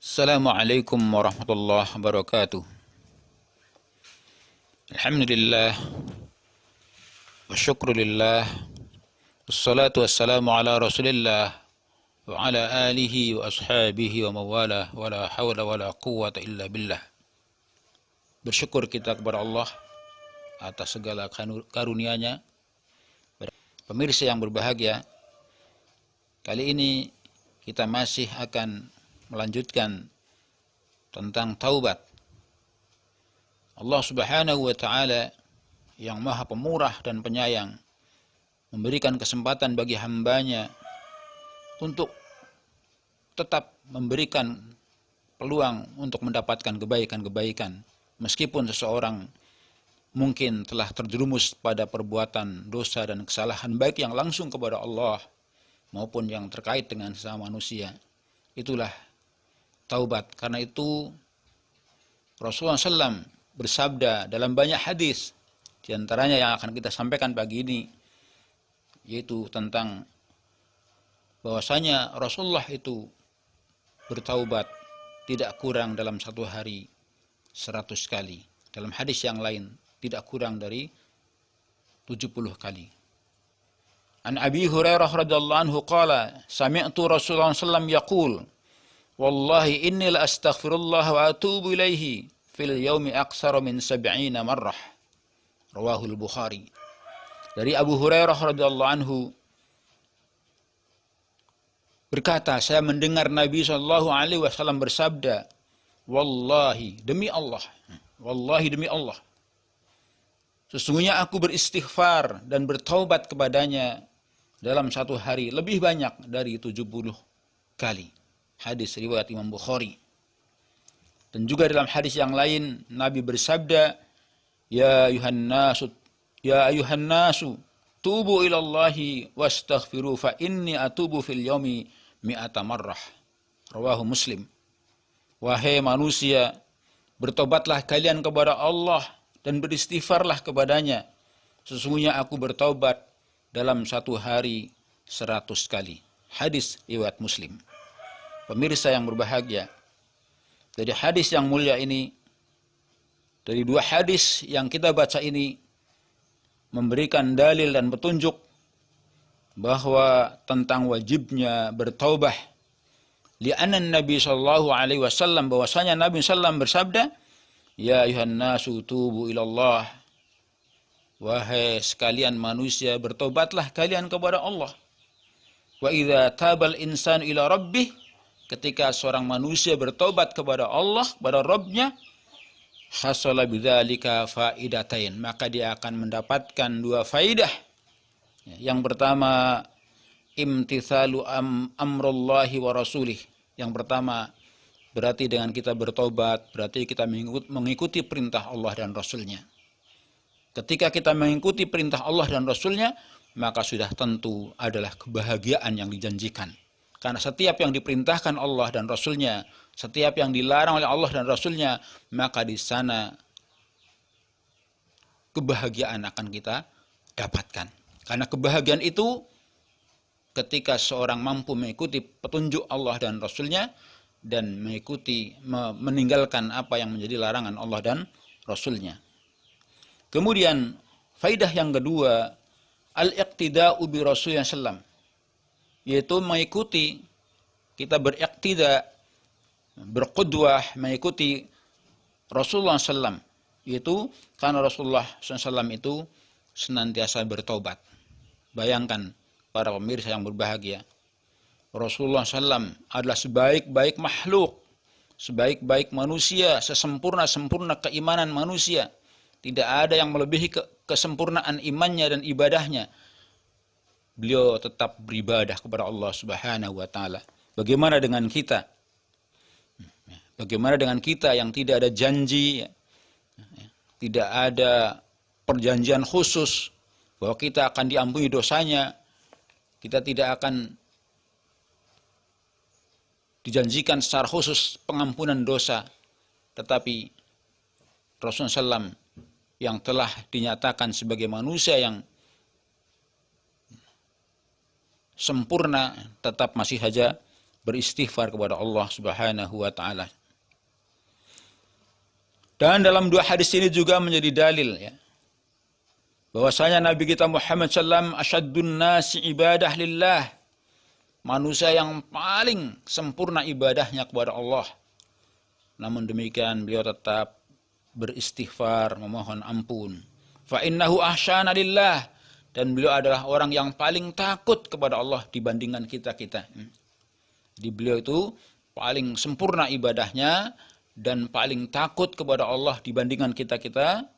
Assalamualaikum warahmatullahi wabarakatuh. Alhamdulillah wa syukrulillah. Wassalatu wassalamu ala rasulillah wa ala alihi wa ashabihi wa mawalah wa la hawla wa la quwwata illa billah. Bersyukur kita kepada Allah atas segala karunia-Nya. Pemirsa yang berbahagia, kali ini kita masih akan melanjutkan tentang taubat. Allah Subhanahu wa taala yang Maha Pemurah dan Penyayang memberikan kesempatan bagi hamba-Nya untuk tetap memberikan peluang untuk mendapatkan kebaikan-kebaikan meskipun seseorang mungkin telah terjerumus pada perbuatan dosa dan kesalahan baik yang langsung kepada Allah maupun yang terkait dengan sesama manusia. Itulah taubat. Karena itu Rasulullah SAW bersabda dalam banyak hadis, di antaranya yang akan kita sampaikan pagi ini, yaitu tentang bahwasanya Rasulullah itu bertaubat tidak kurang dalam satu hari 100 kali. Dalam hadis yang lain tidak kurang dari 70 kali. An Abi Hurairah radhiyallahu anhu qala sami'tu Rasulullah sallallahu yaqul wallahi inni la astaghfirullah wa atubu ilaihi fil yaumi aqsara min 70 marrah. Rawahul Bukhari. Dari Abu Hurairah radhiyallahu anhu berkata, saya mendengar Nabi sallallahu alaihi wasallam bersabda, wallahi demi Allah, sesungguhnya aku beristighfar dan bertaubat kepadanya dalam satu hari lebih banyak dari 70 kali. Hadis riwayat Imam Bukhari. Dan juga dalam hadis yang lain Nabi bersabda, ya ayuhan nasu tubu ilallahi wastaghfiru fa inni atubu fil yaumi mi'ata marrah. Rawahu Muslim. Wahai manusia, bertobatlah kalian kepada Allah dan beristighfarlah kepadanya. Sesungguhnya aku bertaubat dalam satu hari 100 kali. Hadis riwayat Muslim. Pemirsa yang berbahagia, dari hadis yang mulia ini, dari dua hadis yang kita baca ini, memberikan dalil dan petunjuk bahwa tentang wajibnya bertaubah. Li'anna Nabi sallallahu alaihi wasallam, bahwasanya Nabi sallallahu bersabda, ya ayuhan nasu tubu ilallah, wahai sekalian manusia, bertobatlah kalian kepada Allah. Wa idza tabal insanu ila rabbih, ketika seorang manusia bertobat kepada Allah, kepada Rabbnya, hasala bidzalika faidatain, maka dia akan mendapatkan dua faidah. Yang pertama, imtithalu amrullahi wa rasulih. Yang pertama, berarti dengan kita bertobat, berarti kita mengikuti perintah Allah dan Rasulnya. Ketika kita mengikuti perintah Allah dan Rasulnya, maka sudah tentu adalah kebahagiaan yang dijanjikan. Karena setiap yang diperintahkan Allah dan Rasulnya, setiap yang dilarang oleh Allah dan Rasulnya, maka di sana kebahagiaan akan kita dapatkan. Karena kebahagiaan itu ketika seorang mampu mengikuti petunjuk Allah dan Rasulnya dan meninggalkan apa yang menjadi larangan Allah dan Rasulnya. Kemudian faidah yang kedua, al-iqtida'u bi Rasulullah sallam, yaitu mengikuti, kita beriqtida, berqudwah, mengikuti Rasulullah sallam, yaitu karena Rasulullah sallam itu senantiasa bertaubat. Bayangkan para pemirsa yang berbahagia, Rasulullah SAW adalah sebaik-baik makhluk, sebaik-baik manusia, sesempurna-sempurna keimanan manusia. Tidak ada yang melebihi kesempurnaan imannya dan ibadahnya. Beliau tetap beribadah kepada Allah Subhanahu wa taala. Bagaimana dengan kita? Bagaimana dengan kita yang tidak ada janji, tidak ada perjanjian khusus bahwa kita akan diampuni dosanya, kita tidak akan dijanjikan secara khusus pengampunan dosa, tetapi Rasulullah SAW yang telah dinyatakan sebagai manusia yang sempurna tetap masih saja beristighfar kepada Allah Subhanahu wa taala. Dan dalam dua hadis ini juga menjadi dalil ya, bahwasanya Nabi kita Muhammad sallam asyaddun nasi ibadah lillah, manusia yang paling sempurna ibadahnya kepada Allah. Namun demikian beliau tetap beristighfar, memohon ampun. Fa innahu ahsyana lillah, dan beliau adalah orang yang paling takut kepada Allah dibandingkan kita-kita. Jadi beliau itu paling sempurna ibadahnya dan paling takut kepada Allah dibandingkan kita-kita.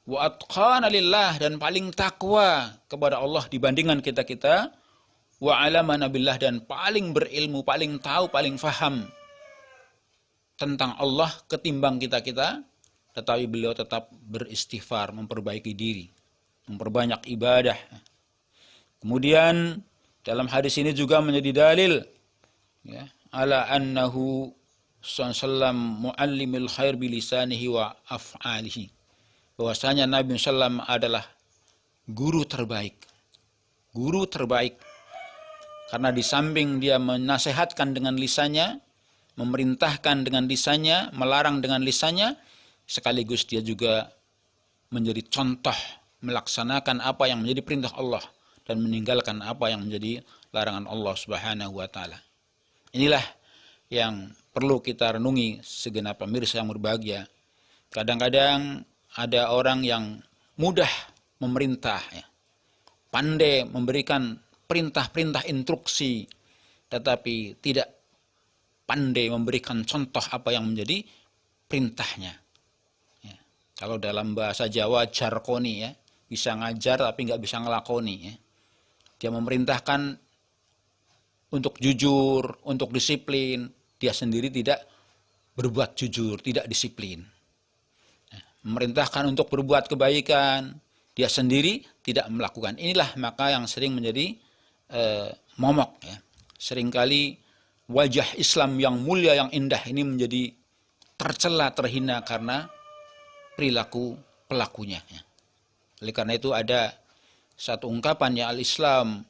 Wa atqana lillah, dan paling takwa kepada Allah dibandingkan kita-kita. Wa alamana billah, dan paling berilmu, paling tahu, paling faham tentang Allah ketimbang kita-kita. Tetapi beliau tetap beristighfar, memperbaiki diri, memperbanyak ibadah. Kemudian dalam hadis ini juga menjadi dalil ya, ala annahu sallam muallimil khair bilisanihi wa af'alihi, bahwasanya Nabi sallam adalah guru terbaik karena di samping dia menasihatkan dengan lisannya, memerintahkan dengan lisannya, melarang dengan lisannya, sekaligus dia juga menjadi contoh melaksanakan apa yang menjadi perintah Allah dan meninggalkan apa yang menjadi larangan Allah Subhanahu wa taala. Inilah yang perlu kita renungi segenap pemirsa yang berbahagia. Kadang-kadang ada orang yang mudah memerintah ya, pandai memberikan perintah-perintah instruksi, tetapi tidak pandai memberikan contoh apa yang menjadi perintahnya. Ya. Kalau dalam bahasa Jawa jarkoni ya, bisa ngajar tapi nggak bisa ngelakoni ya. Dia memerintahkan untuk jujur, untuk disiplin, dia sendiri tidak berbuat jujur, tidak disiplin. Memerintahkan untuk berbuat kebaikan, dia sendiri tidak melakukan. Inilah maka yang sering menjadi momok ya. Seringkali wajah Islam yang mulia, yang indah ini menjadi tercela, terhina karena perilaku pelakunya ya. Oleh karena itu ada satu ungkapan ya, al-Islam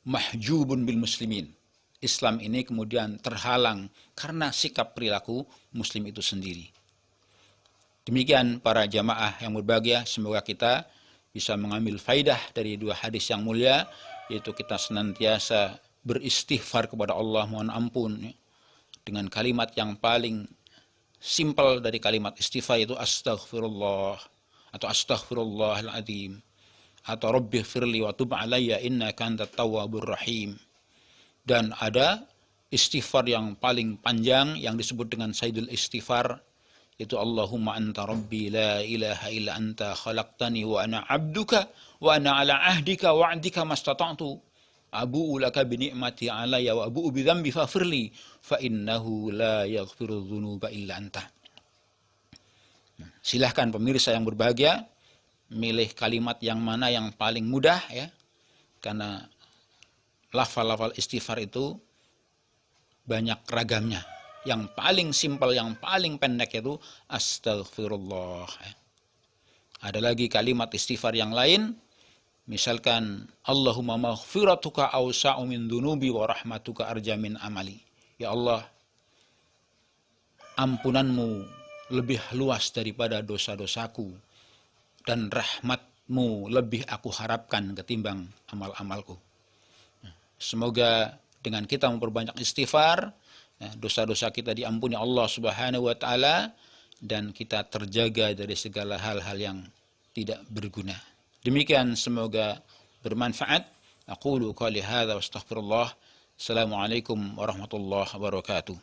mahjubun bil muslimin. Islam ini kemudian terhalang karena sikap perilaku muslim itu sendiri. Demikian para jamaah yang berbahagia, semoga kita bisa mengambil faidah dari dua hadis yang mulia, yaitu kita senantiasa beristighfar kepada Allah, mohon ampun ya, dengan kalimat yang paling simpel dari kalimat istighfar, itu astaghfirullah atau astaghfirullahaladzim atau rabbighfirli wa tub alayya innaka antat tawwabur rahim. Dan ada istighfar yang paling panjang yang disebut dengan Sayyidul Istighfar, itu Allahumma anta rabbi la ilaha illa anta khalaqtani wa ana abduka wa ana ala ahdika wa ahdika mastata'tu abu'u laka bi ni'mati alayya wa abu'u bi dhanbi faghfirli fa innahu la yaghfiru dzunuba illa anta. Silahkan pemirsa yang berbahagia milih kalimat yang mana yang paling mudah ya, karena lafal-lafal istighfar itu banyak ragamnya. Yang paling simpel, yang paling pendek itu astaghfirullah. Ada lagi kalimat istighfar yang lain, misalkan Allahumma maghfiratuka awsa'u min dunubi wa rahmatuka arja min amali. Ya Allah, ampunanmu lebih luas daripada dosa-dosaku dan rahmatmu lebih aku harapkan ketimbang amal-amalku. Semoga dengan kita memperbanyak istighfar, dosa-dosa kita diampuni Allah Subhanahu wa taala dan kita terjaga dari segala hal-hal yang tidak berguna. Demikian, semoga bermanfaat. Aqulu qouli hadza wa astaghfirullah. Assalamualaikum warahmatullahi wabarakatuh.